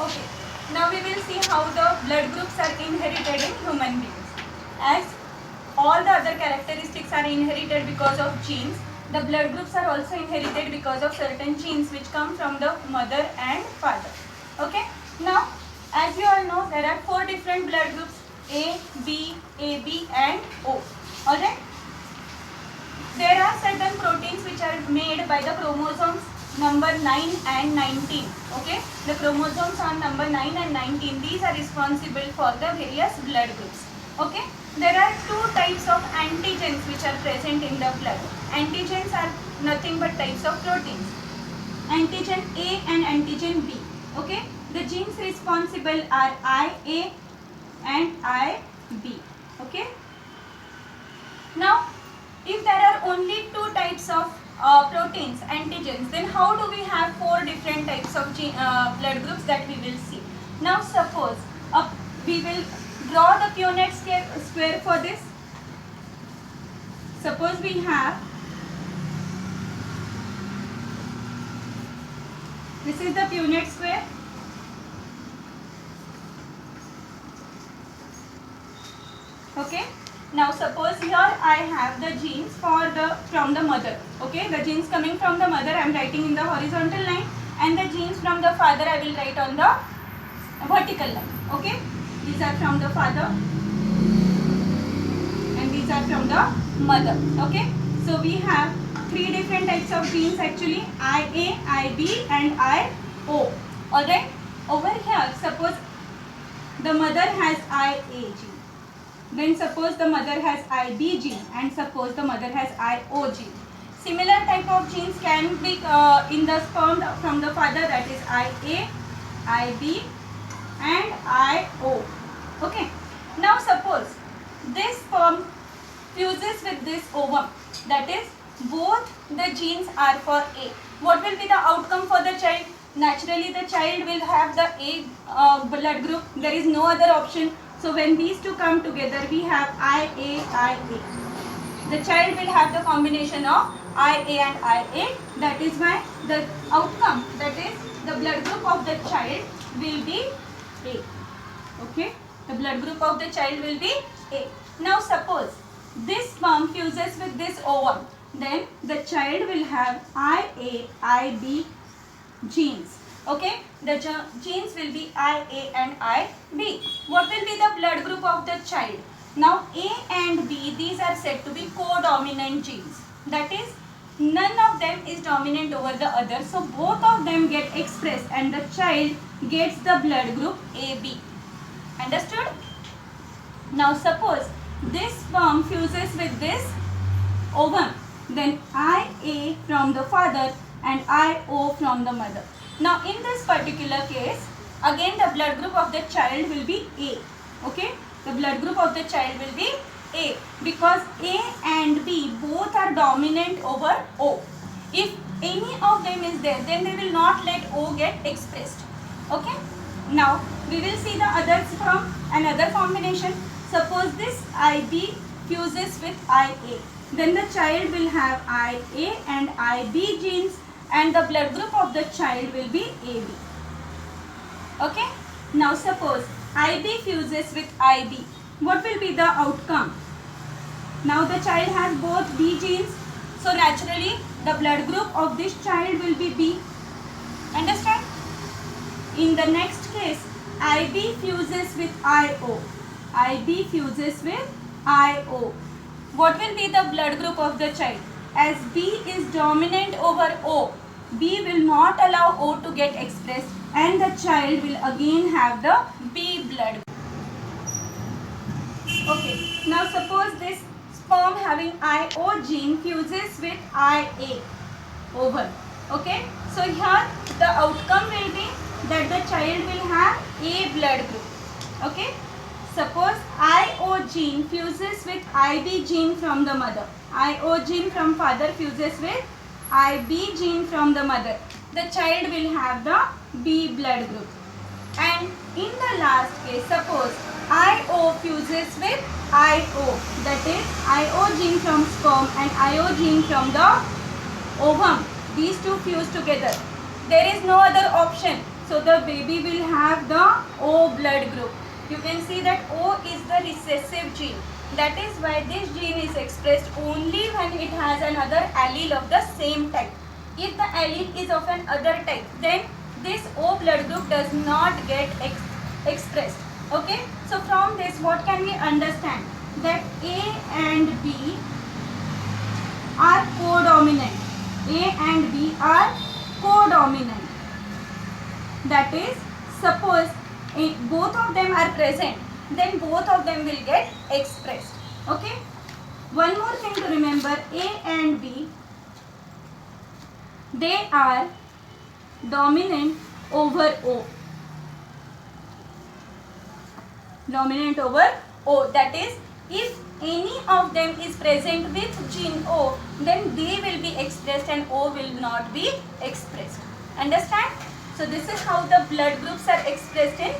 Okay, now we will see how the blood groups are inherited in human beings. As all the other characteristics are inherited because of genes, the blood groups are also inherited because of certain genes which come from the mother and father. Okay, now as you all know, there are 4 different blood groups: A, B, AB and O. Alright, there are certain proteins which are made by the chromosomes number 9 and 19. Okay, the chromosomes on number 9 and 19, these are responsible for the various blood groups. Okay, there are 2 types of antigens which are present in the blood. Antigens are nothing but types of proteins: antigen A and antigen B. Okay, the genes responsible are IA and IB. Okay, now if there are only 2 types of proteins, antigens, then how do we have 4 different types of blood groups that we will see. Now suppose we will draw the Punnett square for this. Suppose we have, this is the Punnett square. Okay, now suppose here I have the genes from the mother. Okay, the genes coming from the mother I am writing in the horizontal line, and the genes from the father I will write on the vertical line. Okay, these are from the father and these are from the mother. Okay, so we have 3 different types of genes actually: IA, IB and IO. Alright, over here suppose the mother has IA gene, then suppose the mother has IB gene, and suppose the mother has IO gene. Similar type of genes can be in the sperm from the father, that is IA, IB and IO. Okay, now suppose this sperm fuses with this ovum, that is both the genes are for A. What will be the outcome for the child? Naturally the child will have the A blood group. There is no other option. So when these two come together, we have IA, IA. The child will have the combination of IA and IA. That is why the outcome, that is the blood group of the child, will be A. Okay, the blood group of the child will be A. Now suppose this sperm fuses with this ovum, then the child will have IA, IB genes. Okay, the genes will be IA and IB. What will be the blood group of the child? Now A and B, these are said to be co-dominant genes. That is, none of them is dominant over the other. So both of them get expressed and the child gets the blood group AB. Understood? Now suppose this sperm fuses with this ovum, then IA from the father and IO from the mother. Now in this particular case, again the blood group of the child will be A. Okay, the blood group of the child will be A, because A and B both are dominant over O. If any of them is there, then they will not let O get expressed. Okay, now we will see the others from another combination. Suppose this IB fuses with IA, then the child will have IA and IB genes and the blood group of the child will be AB. Okay, now suppose IB fuses with IB. What will be the outcome? Now the child has both B genes, so naturally the blood group of this child will be B. Understand? In the next case, IB fuses with IO. IB fuses with IO. What will be the blood group of the child? As B is dominant over O, B will not allow O to get expressed and the child will again have the B blood group. Okay, now suppose this sperm having IO gene fuses with IA ovum. Okay, so here the outcome will be that the child will have A blood group. Okay, suppose IO gene fuses with IB gene from the mother. IO gene from father fuses with IB gene from the mother. The child will have the B blood group. And in the last case, suppose IO fuses with IO, that is IO gene from sperm and IO gene from the ovum. These two fuse together. There is no other option. So the baby will have the O blood group. You can see that O is the recessive gene. That is why this gene is expressed only when it has another allele of the same type. If the allele is of an other type, then this O blood group does not get expressed. Okay. So from this, what can we understand? That A and B are codominant. A and B are codominant. That is, suppose both of them are present, then both of them will get expressed. Okay. One more thing to remember, A and B, they are dominant over O. Dominant over O. That is, if any of them is present with gene O, then they will be expressed and O will not be expressed. Understand? So this is how the blood groups are expressed in